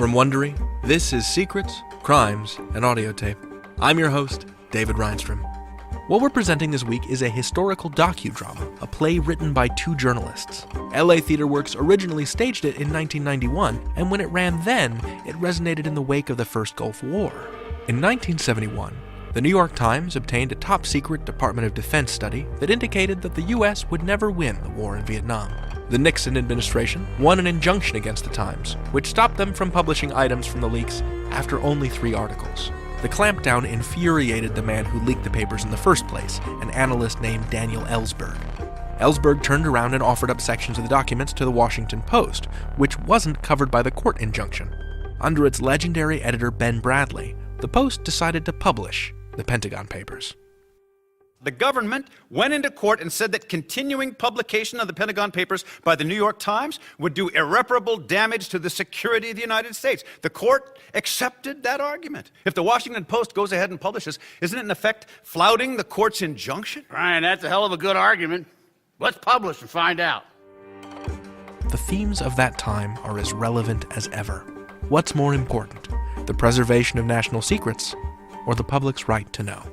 From Wondery, this is Secrets, Crimes, and Audiotape. I'm your host, David Reinstrom. What we're presenting this week is a historical docudrama, a play written by two journalists. LA Theater Works originally staged it in 1991, and when it ran then, it resonated in the wake of the First Gulf War. In 1971, the New York Times obtained a top-secret Department of Defense study that indicated that the U.S. would never win the war in Vietnam. The Nixon administration won an injunction against the Times, which stopped them from publishing items from the leaks after only 3 articles. The clampdown infuriated the man who leaked the papers in the first place, an analyst named Daniel Ellsberg. Ellsberg turned around and offered up sections of the documents to the Washington Post, which wasn't covered by the court injunction. Under its legendary editor Ben Bradley, the Post decided to publish the Pentagon Papers. The government went into court and said that continuing publication of the Pentagon Papers by the New York Times would do irreparable damage to the security of the United States. The court accepted that argument. If the Washington Post goes ahead and publishes, isn't it in effect flouting the court's injunction? Ryan, that's a hell of a good argument. Let's publish and find out. The themes of that time are as relevant as ever. What's more important, the preservation of national secrets or the public's right to know?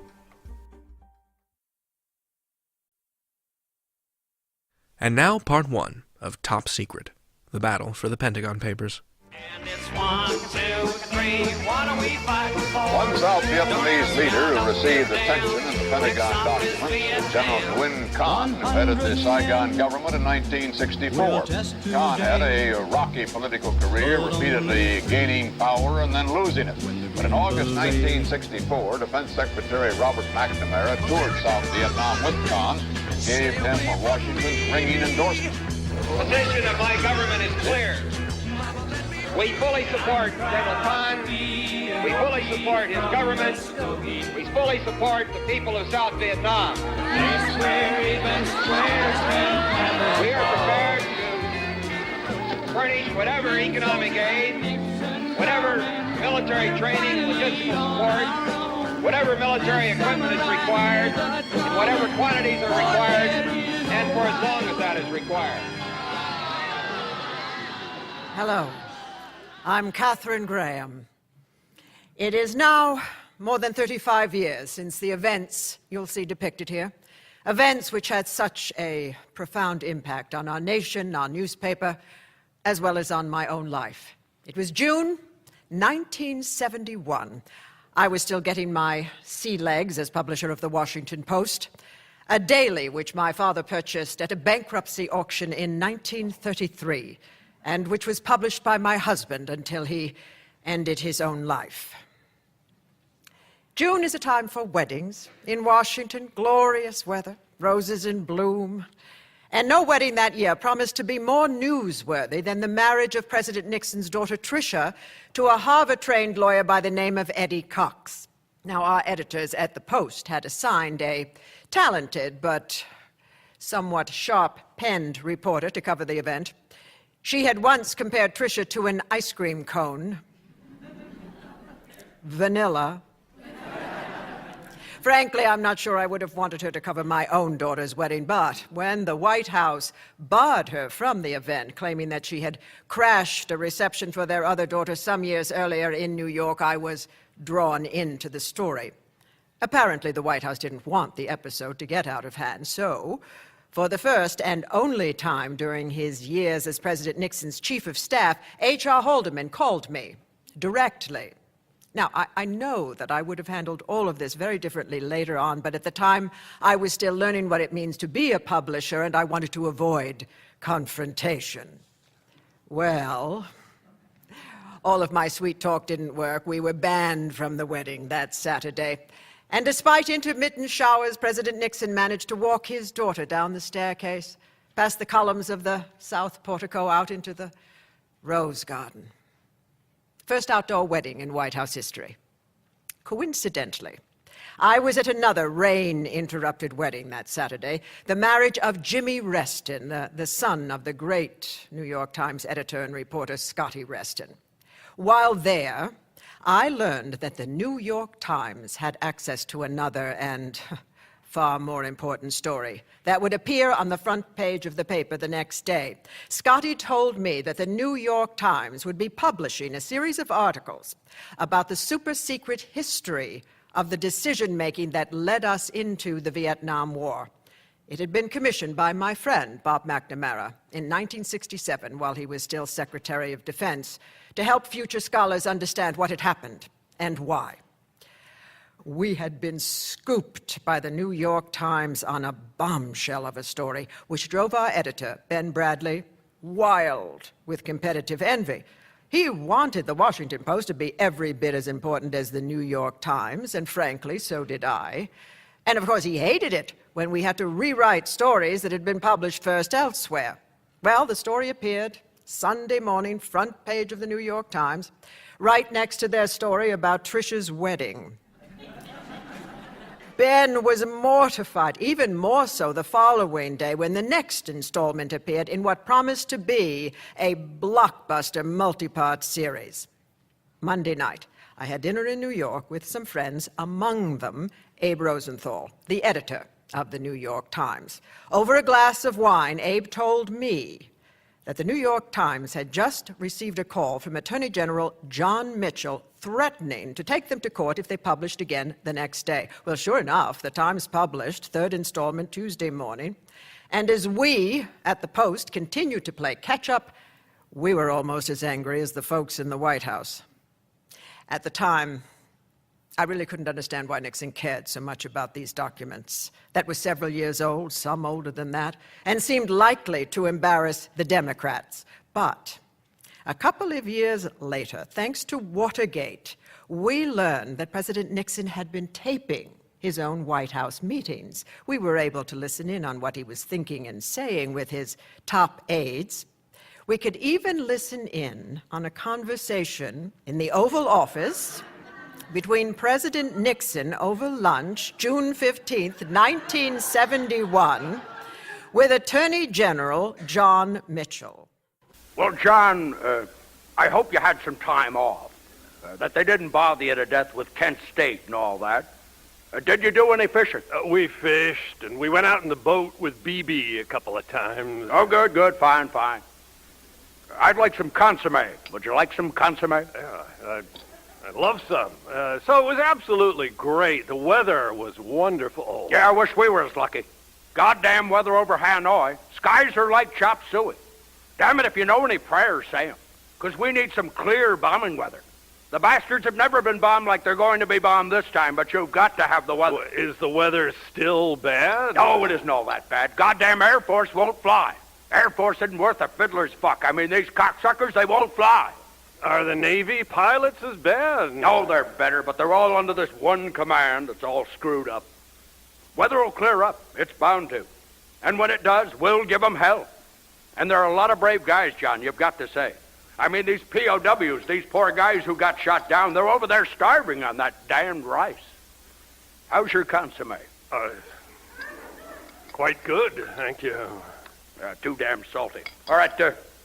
And now, part 1 of Top Secret, the battle for the Pentagon Papers. And it's 1, 2, 3, what are we fighting for? One South Vietnamese leader who received attention in the Pentagon documents, General Nguyen Cowan, who headed the Saigon government in 1964. Cowan had a rocky political career, repeatedly gaining power and then losing it. But in August 1964, Defense Secretary Robert McNamara toured South Vietnam with Cowan, gave him Washington's ringing endorsement. The position of my government is clear. We fully support General Cowan. We fully support his government. We fully support the people of South Vietnam. We are prepared to furnish whatever economic aid, whatever military training and logistical support, whatever military equipment is required, in whatever quantities are required, and for as long as that is required. Hello. I'm Catherine Graham. It is now more than 35 years since the events you'll see depicted here, events which had such a profound impact on our nation, our newspaper, as well as on my own life. It was June 1971. I was still getting my sea legs as publisher of the Washington Post, a daily which my father purchased at a bankruptcy auction in 1933, and which was published by my husband until he ended his own life. June is a time for weddings. In Washington, glorious weather, roses in bloom. And no wedding that year promised to be more newsworthy than the marriage of President Nixon's daughter Tricia to a Harvard-trained lawyer by the name of Eddie Cox. Now, our editors at the Post had assigned a talented but somewhat sharp-penned reporter to cover the event. She had once compared Tricia to an ice cream cone. Vanilla. Frankly, I'm not sure I would have wanted her to cover my own daughter's wedding, but when the White House barred her from the event, claiming that she had crashed a reception for their other daughter some years earlier in New York, I was drawn into the story. Apparently, the White House didn't want the episode to get out of hand, so for the first and only time during his years as President Nixon's chief of staff, H.R. Haldeman called me directly. Now, I know that I would have handled all of this very differently later on, but at the time, I was still learning what it means to be a publisher, and I wanted to avoid confrontation. Well, all of my sweet talk didn't work. We were banned from the wedding that Saturday. And despite intermittent showers, President Nixon managed to walk his daughter down the staircase, past the columns of the south portico, out into the rose garden. First outdoor wedding in White House history. Coincidentally, I was at another rain-interrupted wedding that Saturday, the marriage of Jimmy Reston, the son of the great New York Times editor and reporter Scotty Reston. While there, I learned that the New York Times had access to another and far more important story that would appear on the front page of the paper the next day. Scotty told me that the New York Times would be publishing a series of articles about the super-secret history of the decision-making that led us into the Vietnam War. It had been commissioned by my friend, Bob McNamara, in 1967, while he was still Secretary of Defense, to help future scholars understand what had happened and why. We had been scooped by the New York Times on a bombshell of a story, which drove our editor, Ben Bradley, wild with competitive envy. He wanted the Washington Post to be every bit as important as the New York Times, and frankly, so did I. And of course, he hated it when we had to rewrite stories that had been published first elsewhere. Well, the story appeared Sunday morning, front page of the New York Times, right next to their story about Trisha's wedding. Ben was mortified, even more so the following day when the next installment appeared in what promised to be a blockbuster multi-part series. Monday night, I had dinner in New York with some friends, among them Abe Rosenthal, the editor of the New York Times. Over a glass of wine, Abe told me that the New York Times had just received a call from Attorney General John Mitchell threatening to take them to court if they published again the next day. Well, sure enough, the Times published third installment Tuesday morning, and as we at the Post continued to play catch-up, we were almost as angry as the folks in the White House. At the time, I really couldn't understand why Nixon cared so much about these documents that were several years old, some older than that, and seemed likely to embarrass the Democrats. But a couple of years later, thanks to Watergate, we learned that President Nixon had been taping his own White House meetings. We were able to listen in on what he was thinking and saying with his top aides. We could even listen in on a conversation in the Oval Office between President Nixon over lunch, June 15th, 1971, with Attorney General John Mitchell. Well, John, I hope you had some time off, that they didn't bother you to death with Kent State and all that. Did you do any fishing? We fished, and we went out in the boat with BB a couple of times. Oh, good, fine. I'd like some consomme. Would you like some consomme? Yeah, I'd love some. So it was absolutely great. The weather was wonderful. Yeah, I wish we were as lucky. Goddamn weather over Hanoi. Skies are like chop suey. Damn it, if you know any prayers, say 'em. Because we need some clear bombing weather. The bastards have never been bombed like they're going to be bombed this time, but you've got to have the weather. Well, is the weather still bad? No, it isn't all that bad. Goddamn Air Force won't fly. Air Force isn't worth a fiddler's fuck. I mean, these cocksuckers, they won't fly. Are the Navy pilots as bad? No, they're better, but they're all under this one command that's all screwed up. Weather will clear up. It's bound to. And when it does, we'll give them hell. And there are a lot of brave guys, John, you've got to say. I mean, these POWs, these poor guys who got shot down, they're over there starving on that damned rice. How's your consomme? Quite good, thank you. Too damn salty. All right,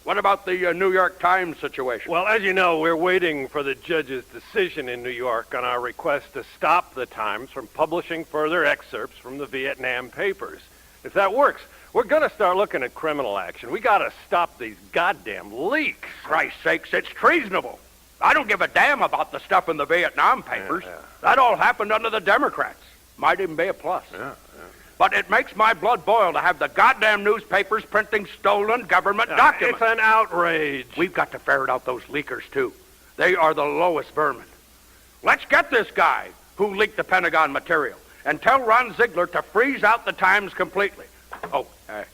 what about the New York Times situation? Well, as you know, we're waiting for the judge's decision in New York on our request to stop the Times from publishing further excerpts from the Vietnam Papers. If that works, we're going to start looking at criminal action. We got to stop these goddamn leaks. Christ's sakes, it's treasonable. I don't give a damn about the stuff in the Vietnam Papers. Yeah. That all happened under the Democrats. Might even be a plus. Yeah. But it makes my blood boil to have the goddamn newspapers printing stolen government documents. It's an outrage. We've got to ferret out those leakers, too. They are the lowest vermin. Let's get this guy who leaked the Pentagon material and tell Ron Ziegler to freeze out the Times completely. Oh,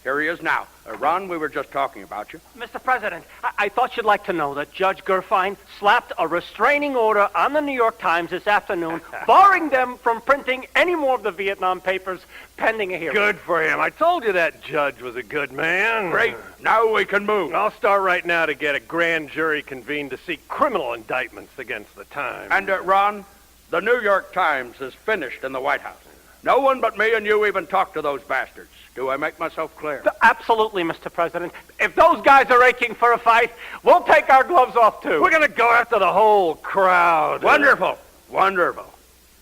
here he is now. Ron, we were just talking about you. Mr. President, I thought you'd like to know that Judge Gerfine slapped a restraining order on the New York Times this afternoon, barring them from printing any more of the Vietnam Papers pending a hearing. Good for him. I told you that judge was a good man. Great. Now we can move. I'll start right now to get a grand jury convened to seek criminal indictments against the Times. And, Ron, the New York Times is finished in the White House. No one but me and you even talked to those bastards. Do I make myself clear? Absolutely, Mr. President. If those guys are aching for a fight, we'll take our gloves off, too. We're going to go after the whole crowd. Wonderful.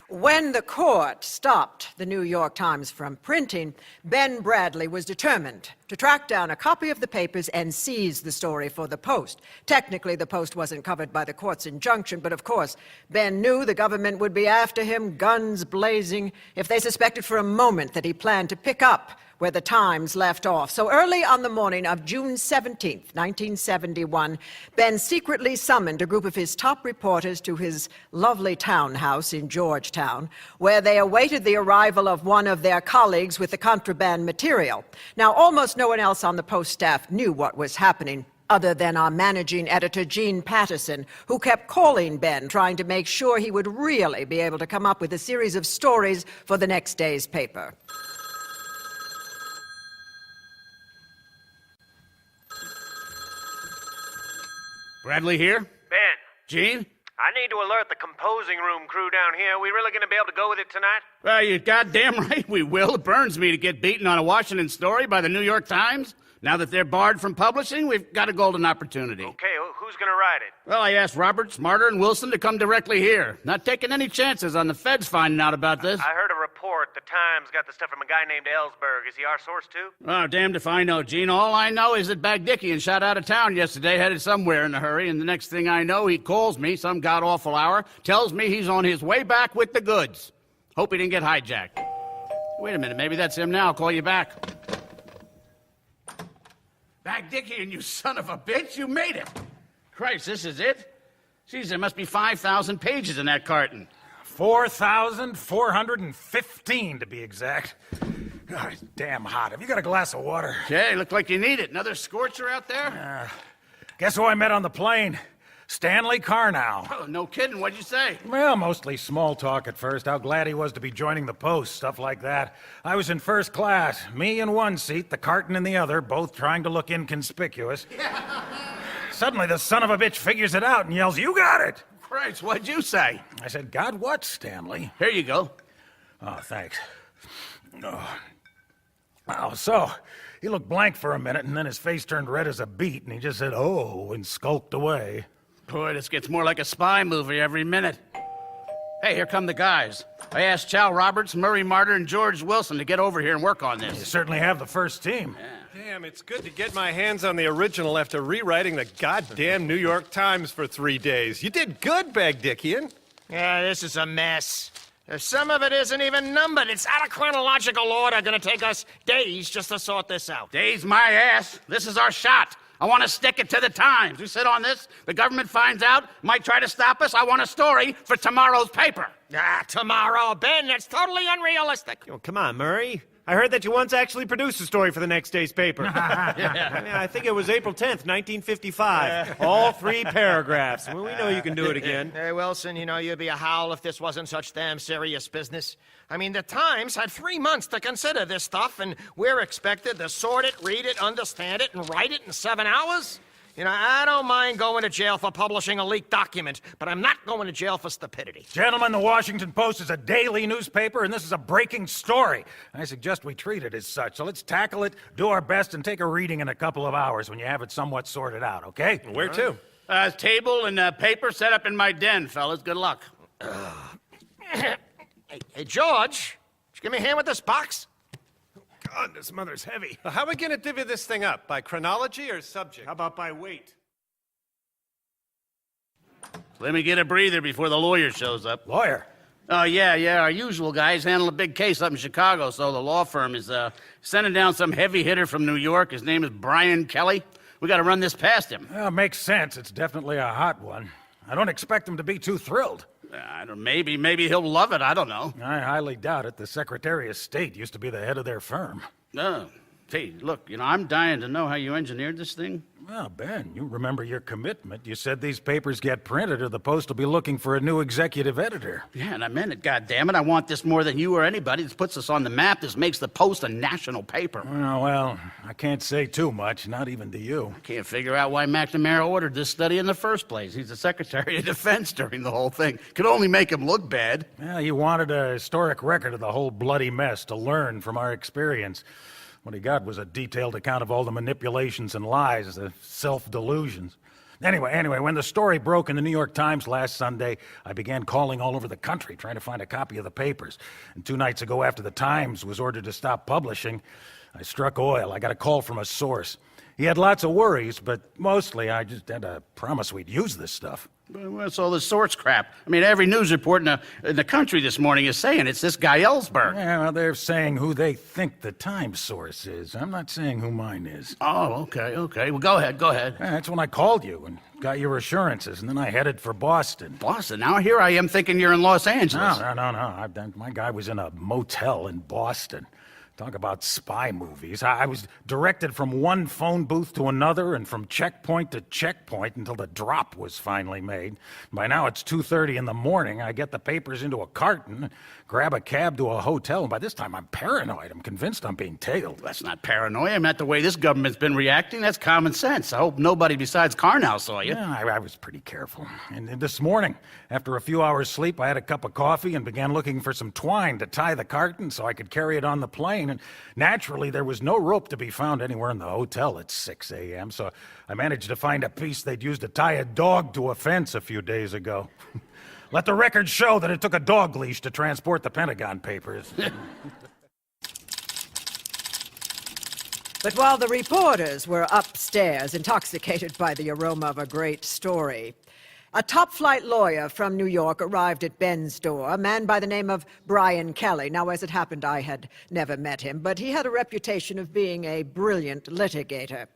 When the court stopped the New York Times from printing, Ben Bradley was determined to track down a copy of the papers and seize the story for the Post. Technically, the Post wasn't covered by the court's injunction, but of course, Ben knew the government would be after him, guns blazing, if they suspected for a moment that he planned to pick up where the Times left off. So early on the morning of June 17th, 1971, Ben secretly summoned a group of his top reporters to his lovely townhouse in Georgetown, where they awaited the arrival of one of their colleagues with the contraband material. Now, almost no one else on the Post staff knew what was happening, other than our managing editor, Gene Patterson, who kept calling Ben, trying to make sure he would really be able to come up with a series of stories for the next day's paper. Bradley here? Ben. Gene? I need to alert the composing room crew down here. Are we really going to be able to go with it tonight? Well, you're goddamn right we will. It burns me to get beaten on a Washington story by the New York Times. Now that they're barred from publishing, we've got a golden opportunity. Okay, who's going to write it? Well, I asked Roberts, Martyr, and Wilson to come directly here. Not taking any chances on the feds finding out about this. I heard a report the Times got the stuff from a guy named Ellsberg. Is he our source, too? Oh, damned if I know, Gene. All I know is that Bagdickian shot out of town yesterday, headed somewhere in a hurry, and the next thing I know, he calls me some god-awful hour, tells me he's on his way back with the goods. Hope he didn't get hijacked. Wait a minute, maybe that's him now. I'll call you back. Bagdickian, you son of a bitch, you made it. Christ, this is it? Geez, there must be 5,000 pages in that carton. 4,415 to be exact. God, it's damn hot. Have you got a glass of water? Okay, look like you need it. Another scorcher out there? Guess who I met on the plane? Stanley Carnow. Oh, no kidding. What'd you say? Well, mostly small talk at first. How glad he was to be joining the Post, stuff like that. I was in first class. Me in one seat, the carton in the other, both trying to look inconspicuous. Suddenly, the son of a bitch figures it out and yells, "You got it!" Christ, what'd you say? I said, "God what, Stanley?" Here you go. Oh, thanks. So, he looked blank for a minute, and then his face turned red as a beet, and he just said, "Oh," and skulked away. Boy, this gets more like a spy movie every minute. Hey, here come the guys. I asked Chow Roberts, Murray Martyr, and George Wilson to get over here and work on this. You certainly have the first team. Damn, it's good to get my hands on the original after rewriting the goddamn New York Times for 3 days. You did good, Bagdickian. Yeah, this is a mess. Some of it isn't even numbered. It's out of chronological order. Gonna take us days just to sort this out. Days my ass. This is our shot. I want to stick it to the Times. We sit on this, the government finds out, might try to stop us. I want a story for tomorrow's paper. Tomorrow, Ben, that's totally unrealistic. Oh, come on, Murray. I heard that you once actually produced a story for the next day's paper. I think it was April 10th, 1955. All 3 paragraphs. Well, we know you can do it again. Hey, Wilson, you know you'd be a howl if this wasn't such damn serious business. I mean, the Times had 3 months to consider this stuff, and we're expected to sort it, read it, understand it, and write it in 7 hours? You know, I don't mind going to jail for publishing a leaked document, but I'm not going to jail for stupidity. Gentlemen, the Washington Post is a daily newspaper, and this is a breaking story. I suggest we treat it as such. So let's tackle it, do our best, and take a reading in a couple of hours when you have it somewhat sorted out, okay? Where to? Table and paper set up in my den, fellas. Good luck. Hey, George, just give me a hand with this box. God, this mother's heavy. How are we going to divvy this thing up? By chronology or subject? How about by weight? Let me get a breather before the lawyer shows up. Lawyer? Oh, yeah. Our usual guys handle a big case up in Chicago, so the law firm is sending down some heavy hitter from New York. His name is Brian Kelly. We got to run this past him. Well, makes sense. It's definitely a hot one. I don't expect him to be too thrilled. Maybe he'll love it. I don't know. I highly doubt it. The Secretary of State used to be the head of their firm. Oh, hey, look, I'm dying to know how you engineered this thing. Well, Ben, you remember your commitment. You said these papers get printed or the Post will be looking for a new executive editor. Yeah, and I meant it, goddammit. I want this more than you or anybody. This puts us on the map. This makes the Post a national paper. Oh, well, I can't say too much, not even to you. I can't figure out why McNamara ordered this study in the first place. He's the Secretary of Defense during the whole thing. Could only make him look bad. Well, he wanted a historic record of the whole bloody mess to learn from our experience. What he got was a detailed account of all the manipulations and lies, the self-delusions. Anyway, when the story broke in the New York Times last Sunday, I began calling all over the country trying to find a copy of the papers. And 2 nights ago, after the Times was ordered to stop publishing, I struck oil. I got a call from a source. He had lots of worries, but mostly I just had to promise we'd use this stuff. What's all this source crap? I mean, every news report in the country this morning is saying it's this guy Ellsberg. Yeah, well, they're saying who they think the Times source is. I'm not saying who mine is. Oh, okay. Well, go ahead. Yeah, that's when I called you and got your assurances, and then I headed for Boston. Boston? Now here I am thinking you're in Los Angeles. No. My guy was in a motel in Boston. Talk about spy movies. I was directed from one phone booth to another and from checkpoint to checkpoint until the drop was finally made. By now it's 2:30 in the morning. I get the papers into a carton, grab a cab to a hotel, and by this time I'm paranoid. I'm convinced I'm being tailed. That's not paranoia. I'm not the way this government's been reacting. That's common sense. I hope nobody besides Carnow saw you. Yeah, I was pretty careful. And this morning, after a few hours sleep, I had a cup of coffee and began looking for some twine to tie the carton so I could carry it on the plane. And naturally, there was no rope to be found anywhere in the hotel at 6 a.m., so I managed to find a piece they'd used to tie a dog to a fence a few days ago. Let the record show that it took a dog leash to transport the Pentagon Papers. But while the reporters were upstairs, intoxicated by the aroma of a great story, a top-flight lawyer from New York arrived at Ben's door, a man by the name of Brian Kelly. Now, as it happened, I had never met him, but he had a reputation of being a brilliant litigator.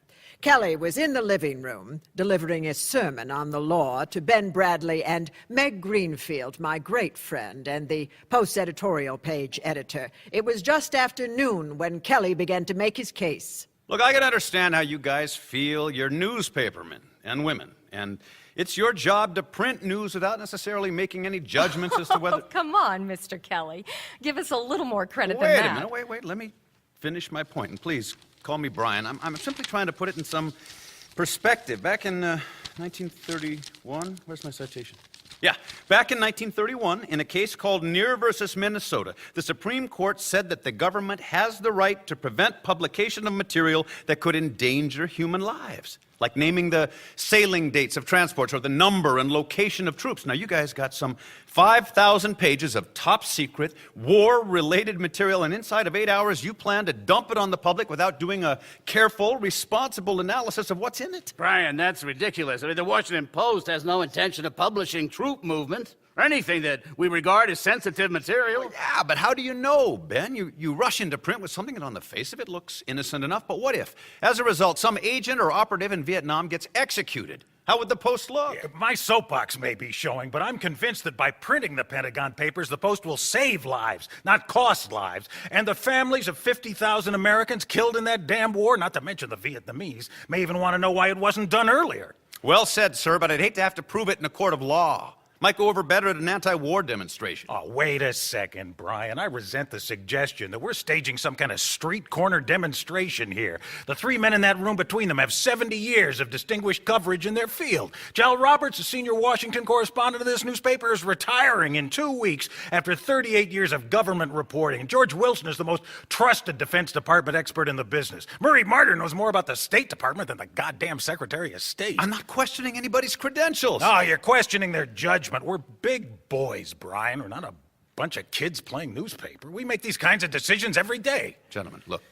Kelly was in the living room delivering a sermon on the law to Ben Bradley and Meg Greenfield, my great friend and the Post's editorial page editor. It was just after noon when Kelly began to make his case. Look, I can understand how you guys feel. You're newspapermen and women, and it's your job to print news without necessarily making any judgments as to whether... Oh, come on, Mr. Kelly. Give us a little more credit than that. Wait a minute. Wait. Let me finish my point. And please, call me Brian. I'm simply trying to put it in some perspective. Back in 1931... Where's my citation? Yeah, back in 1931, in a case called Neer versus Minnesota, the Supreme Court said that the government has the right to prevent publication of material that could endanger human lives, like naming the sailing dates of transports or the number and location of troops. Now, you guys got some 5,000 pages of top-secret, war-related material, and inside of 8 hours, you plan to dump it on the public without doing a careful, responsible analysis of what's in it. Brian, that's ridiculous. I mean, the Washington Post has no intention of publishing troop movement or anything that we regard as sensitive material. Well, yeah, but how do you know, Ben? You rush into print with something that on the face of it looks innocent enough, but what if, as a result, some agent or operative in Vietnam gets executed? How would the Post look? Yeah, my soapbox may be showing, but I'm convinced that by printing the Pentagon Papers, the Post will save lives, not cost lives. And the families of 50,000 Americans killed in that damn war, not to mention the Vietnamese, may even want to know why it wasn't done earlier. Well said, sir, but I'd hate to have to prove it in a court of law. Might go over better at an anti-war demonstration. Oh, wait a second, Brian. I resent the suggestion that we're staging some kind of street corner demonstration here. The 3 men in that room between them have 70 years of distinguished coverage in their field. Jal Roberts, the senior Washington correspondent of this newspaper, is retiring in 2 weeks after 38 years of government reporting. And George Wilson is the most trusted Defense Department expert in the business. Murray Martyr knows more about the State Department than the goddamn Secretary of State. I'm not questioning anybody's credentials. Oh, you're questioning their judgment. We're big boys, Brian. We're not a bunch of kids playing newspaper. We make these kinds of decisions every day. Gentlemen, look,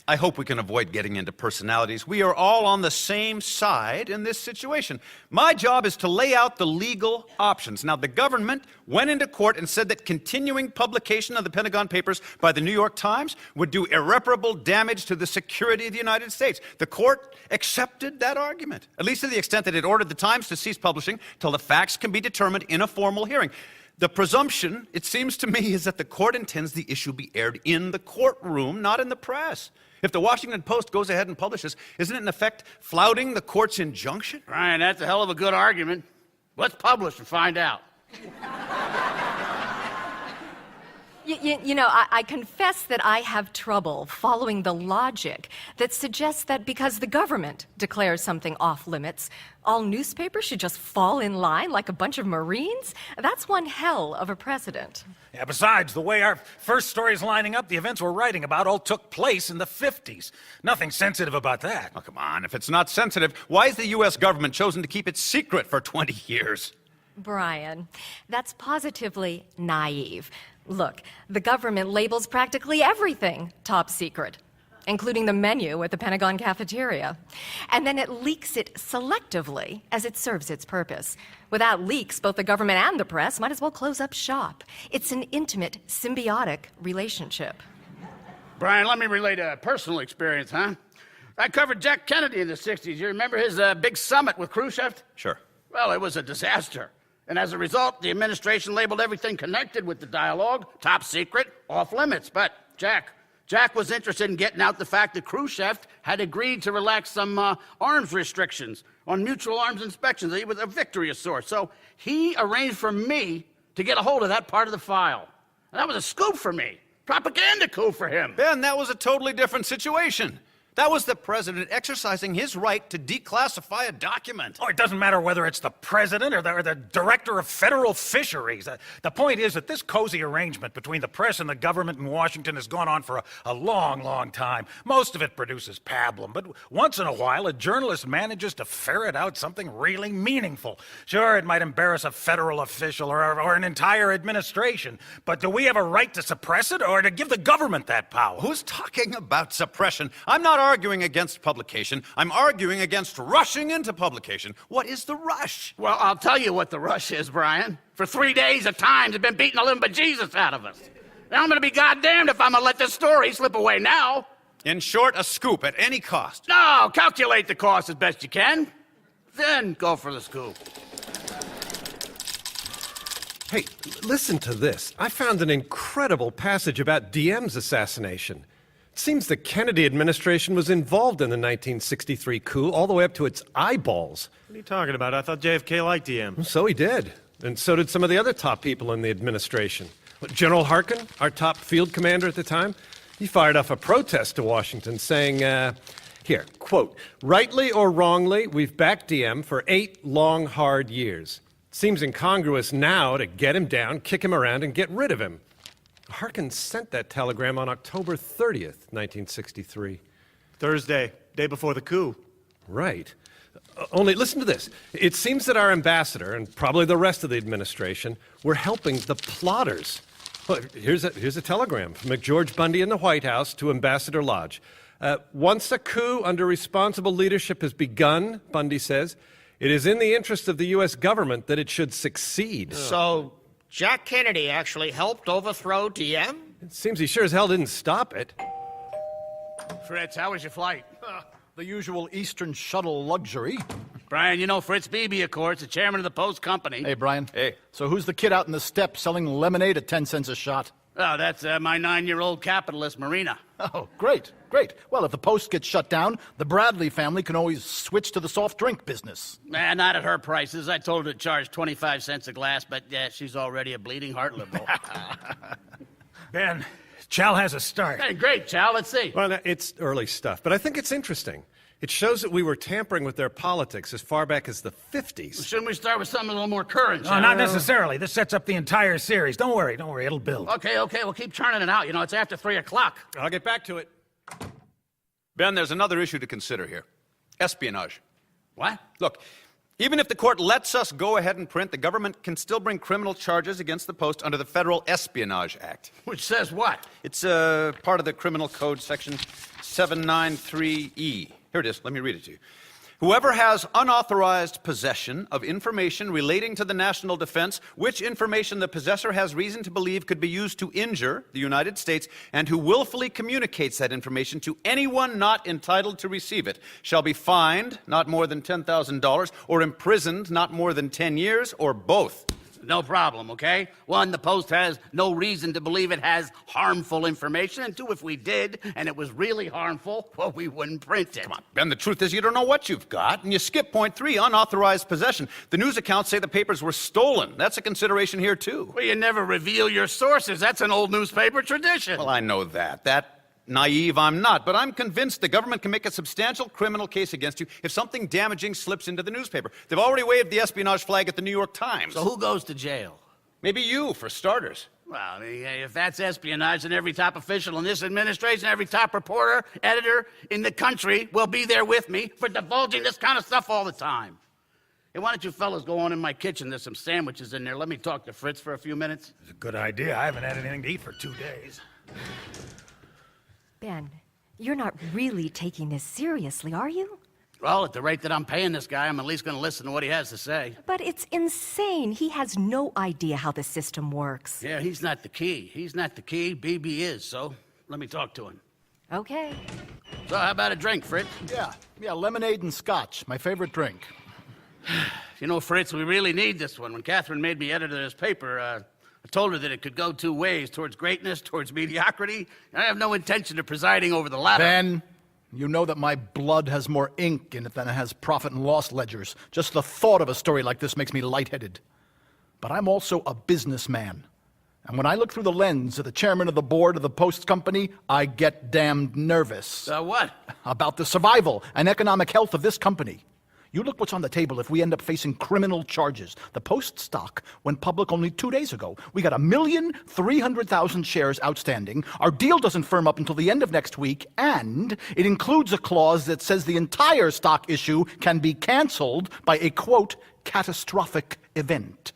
I hope we can avoid getting into personalities. We are all on the same side in this situation. My job is to lay out the legal options. Now, the government went into court and said that continuing publication of the Pentagon Papers by the New York Times would do irreparable damage to the security of the United States. The court accepted that argument, at least to the extent that it ordered the Times to cease publishing till the facts can be determined in a formal hearing. The presumption, it seems to me, is that the court intends the issue be aired in the courtroom, not in the press. If the Washington Post goes ahead and publishes, isn't it in effect flouting the court's injunction? Brian, that's a hell of a good argument. Let's publish and find out. I confess that I have trouble following the logic that suggests that because the government declares something off limits, all newspapers should just fall in line like a bunch of Marines? That's one hell of a precedent. Yeah, besides, the way our first story's lining up, the events we're writing about all took place in the 50s. Nothing sensitive about that. Oh, come on. If it's not sensitive, why has the U.S. government chosen to keep it secret for 20 years? Brian, that's positively naive. Look, the government labels practically everything top secret, including the menu at the Pentagon cafeteria. And then it leaks it selectively as it serves its purpose. Without leaks, both the government and the press might as well close up shop. It's an intimate, symbiotic relationship. Brian, let me relate a personal experience, huh? I covered Jack Kennedy in the 60s. You remember his big summit with Khrushchev? Sure. Well, it was a disaster. And as a result, the administration labeled everything connected with the dialogue top secret, off limits. But Jack was interested in getting out the fact that Khrushchev had agreed to relax some arms restrictions on mutual arms inspections. It was a victory of sorts. So he arranged for me to get a hold of that part of the file. And that was a scoop for me. Propaganda coup for him. Ben, that was a totally different situation. That was the president exercising his right to declassify a document. Oh, it doesn't matter whether it's the president or the director of federal fisheries. The point is that this cozy arrangement between the press and the government in Washington has gone on for a long, long time. Most of it produces pablum, but once in a while, a journalist manages to ferret out something really meaningful. Sure, it might embarrass a federal official or an entire administration, but do we have a right to suppress it or to give the government that power? Who's talking about suppression? I'm not arguing against publication. I'm arguing against rushing into publication. What is the rush? Well, I'll tell you what the rush is, Brian. For 3 days at times, they've been beating the living bejesus out of us. Now I'm going to be goddamned if I'm going to let this story slip away now. In short, a scoop at any cost. No, calculate the cost as best you can. Then go for the scoop. Hey, listen to this. I found an incredible passage about Diem's assassination. It seems the Kennedy administration was involved in the 1963 coup all the way up to its eyeballs. What are you talking about? I thought JFK liked Diem. So he did. And so did some of the other top people in the administration. General Harkin, our top field commander at the time, he fired off a protest to Washington saying, here, quote, rightly or wrongly, we've backed Diem for 8 long, hard years. It seems incongruous now to get him down, kick him around, and get rid of him. Harkin sent that telegram on October 30th, 1963. Thursday, day before the coup. Right. Only listen to this. It seems that our ambassador, and probably the rest of the administration, were helping the plotters. Well, here's a telegram from McGeorge Bundy in the White House to Ambassador Lodge. Once a coup under responsible leadership has begun, Bundy says, it is in the interest of the U.S. government that it should succeed. So Jack Kennedy actually helped overthrow Diem? It seems he sure as hell didn't stop it. Fritz, how was your flight? The usual Eastern shuttle luxury. Brian, you know Fritz Beebe, of course, the chairman of the Post Company. Hey, Brian. Hey. So who's the kid out in the steppe selling lemonade at 10 cents a shot? Oh, that's my 9-year-old capitalist, Marina. Oh, great, great. Well, if the Post gets shut down, the Bradley family can always switch to the soft drink business. Not at her prices. I told her to charge 25 cents a glass, but she's already a bleeding heart liberal. Ben, Chal has a start. Hey, great, Chal. Let's see. Well, it's early stuff, but I think it's interesting. It shows that we were tampering with their politics as far back as the 50s. Shouldn't we start with something a little more current, No, not necessarily. This sets up the entire series. Don't worry, it'll build. Okay, we'll keep churning it out. You know, it's after 3 o'clock. I'll get back to it. Ben, there's another issue to consider here. Espionage. What? Look, even if the court lets us go ahead and print, the government can still bring criminal charges against the Post under the Federal Espionage Act. Which says what? It's part of the Criminal Code, Section 793E. Here it is. Let me read it to you. Whoever has unauthorized possession of information relating to the national defense, which information the possessor has reason to believe could be used to injure the United States, and who willfully communicates that information to anyone not entitled to receive it, shall be fined not more than $10,000 or imprisoned not more than 10 years, or both. No problem, okay? One, the Post has no reason to believe it has harmful information. And two, if we did, and it was really harmful, well, we wouldn't print it. Come on, Ben, the truth is you don't know what you've got, and you skip point 3, unauthorized possession. The news accounts say the papers were stolen. That's a consideration here, too. Well, you never reveal your sources. That's an old newspaper tradition. Well, I know that. Naive I'm not, but I'm convinced the government can make a substantial criminal case against you if something damaging slips into the newspaper. They've already waved the espionage flag at the New York Times. So who goes to jail? Maybe you, for starters. Well, if that's espionage, then every top official in this administration, every top reporter, editor in the country will be there with me for divulging this kind of stuff all the time. Hey, why don't you fellas go on in my kitchen? There's some sandwiches in there. Let me talk to Fritz for a few minutes. It's a good idea. I haven't had anything to eat for 2 days. Ben, you're not really taking this seriously, are you? Well, at the rate that I'm paying this guy, I'm at least going to listen to what he has to say. But it's insane. He has no idea how the system works. Yeah, he's not the key. He's not the key. BB is, so let me talk to him. Okay. So how about a drink, Fritz? Yeah, lemonade and scotch, my favorite drink. You know, Fritz, we really need this one. When Catherine made me editor of this paper, I told her that it could go 2 ways, towards greatness, towards mediocrity. I have no intention of presiding over the latter. Ben, you know that my blood has more ink in it than it has profit and loss ledgers. Just the thought of a story like this makes me lightheaded. But I'm also a businessman. And when I look through the lens of the chairman of the board of the Post Company, I get damned nervous. What? About the survival and economic health of this company. You look what's on the table if we end up facing criminal charges. The Post stock went public only 2 days ago. We got 1,300,000 shares outstanding. Our deal doesn't firm up until the end of next week, and it includes a clause that says the entire stock issue can be canceled by a, quote, catastrophic event.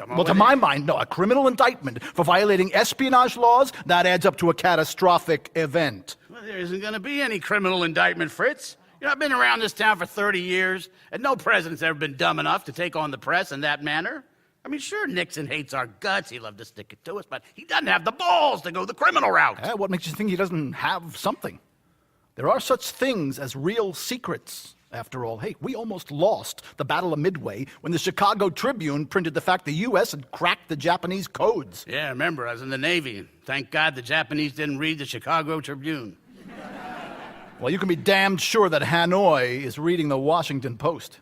Well, to my mind, no, a criminal indictment for violating espionage laws, that adds up to a catastrophic event. Well, there isn't going to be any criminal indictment, Fritz. You know, I've been around this town for 30 years, and no president's ever been dumb enough to take on the press in that manner. I mean, sure, Nixon hates our guts. He loved to stick it to us, but he doesn't have the balls to go the criminal route. What makes you think he doesn't have something? There are such things as real secrets. After all, hey, we almost lost the Battle of Midway when the Chicago Tribune printed the fact the U.S. had cracked the Japanese codes. Yeah, I remember. I was in the Navy. Thank God the Japanese didn't read the Chicago Tribune. Well, you can be damned sure that Hanoi is reading the Washington Post.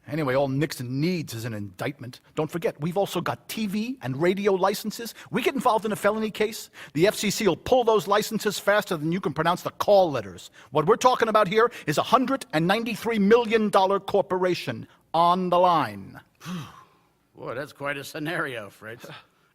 Anyway, all Nixon needs is an indictment. Don't forget, we've also got TV and radio licenses. We get involved in a felony case, the FCC will pull those licenses faster than you can pronounce the call letters. What we're talking about here is a $193 million corporation on the line. Boy, that's quite a scenario, Fritz.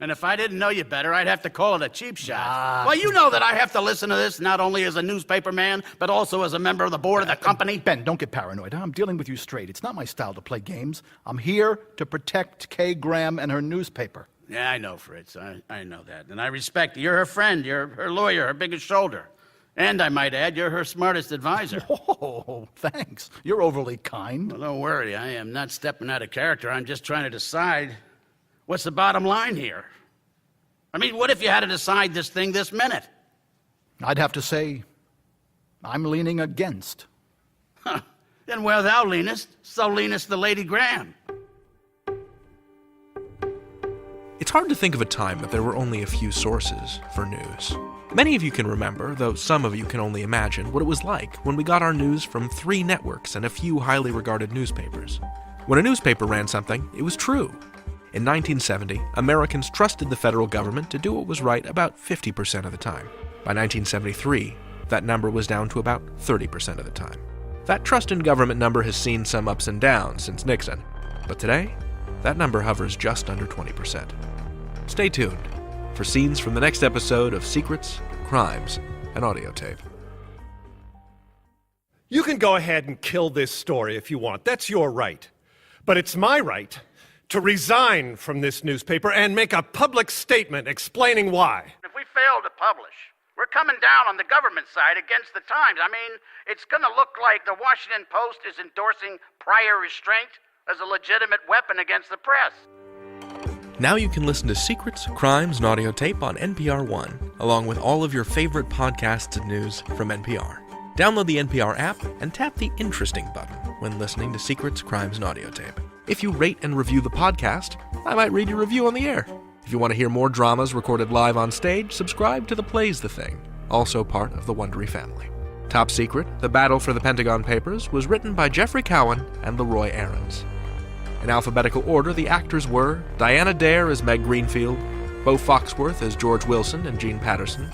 And if I didn't know you better, I'd have to call it a cheap shot. Well, you know that I have to listen to this not only as a newspaper man, but also as a member of the board of the company. Ben, don't get paranoid. I'm dealing with you straight. It's not my style to play games. I'm here to protect Kay Graham and her newspaper. Yeah, I know, Fritz. I know that. And I respect you. You're her friend. You're her lawyer, her biggest shoulder. And I might add, you're her smartest advisor. Oh, thanks. You're overly kind. Well, don't worry. I am not stepping out of character. I'm just trying to decide what's the bottom line here. I mean, what if you had to decide this thing this minute? I'd have to say, I'm leaning against. Huh. Then where thou leanest, so leanest the Lady Graham. It's hard to think of a time that there were only a few sources for news. Many of you can remember, though some of you can only imagine, what it was like when we got our news from 3 networks and a few highly regarded newspapers. When a newspaper ran something, it was true. In 1970, Americans trusted the federal government to do what was right about 50% of the time. By 1973, that number was down to about 30% of the time. That trust in government number has seen some ups and downs since Nixon, but today, that number hovers just under 20%. Stay tuned for scenes from the next episode of Secrets, Crimes, and Audiotape. You can go ahead and kill this story if you want. That's your right. But it's my right to resign from this newspaper and make a public statement explaining why. If we fail to publish, we're coming down on the government side against the Times. I mean, it's going to look like the Washington Post is endorsing prior restraint as a legitimate weapon against the press. Now you can listen to Secrets, Crimes, and Audiotape on NPR One, along with all of your favorite podcasts and news from NPR. Download the NPR app and tap the Interesting button when listening to Secrets, Crimes, and Audiotape. If you rate and review the podcast, I might read your review on the air. If you want to hear more dramas recorded live on stage, subscribe to The Plays the Thing, also part of the Wondery family. Top Secret, The Battle for the Pentagon Papers, was written by Geoffrey Cowan and LeRoy Aarons. In alphabetical order, the actors were Diana Dare as Meg Greenfield, Beau Foxworth as George Wilson and Gene Patterson,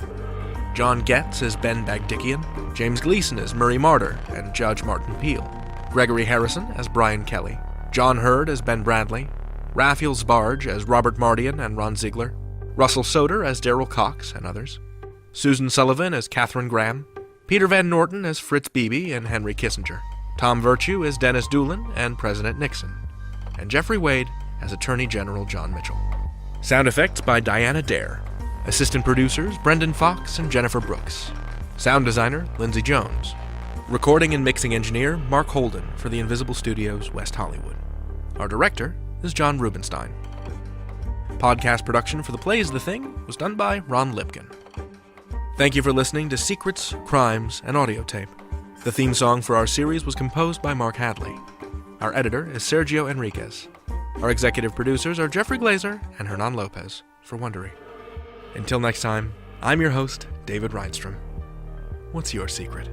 John Getz as Ben Bagdickian, James Gleason as Murray Martyr and Judge Martin Peel, Gregory Harrison as Brian Kelly, John Hurd as Ben Bradley, Raphael Sbarge as Robert Mardian and Ron Ziegler, Russell Soder as Darrell Cox and others, Susan Sullivan as Katherine Graham, Peter Van Norton as Fritz Beebe and Henry Kissinger, Tom Virtue as Dennis Doolin and President Nixon, and Jeffrey Wade as Attorney General John Mitchell. Sound effects by Diana Dare. Assistant producers Brendan Fox and Jennifer Brooks. Sound designer Lindsay Jones. Recording and mixing engineer Mark Holden for the Invisible Studios, West Hollywood. Our director is John Rubenstein. Podcast production for The Plays the Thing was done by Ron Lipkin. Thank you for listening to Secrets, Crimes, and Audiotape. The theme song for our series was composed by Mark Hadley. Our editor is Sergio Enriquez. Our executive producers are Jeffrey Glazer and Hernan Lopez for Wondery. Until next time, I'm your host, David Reinstrom. What's your secret?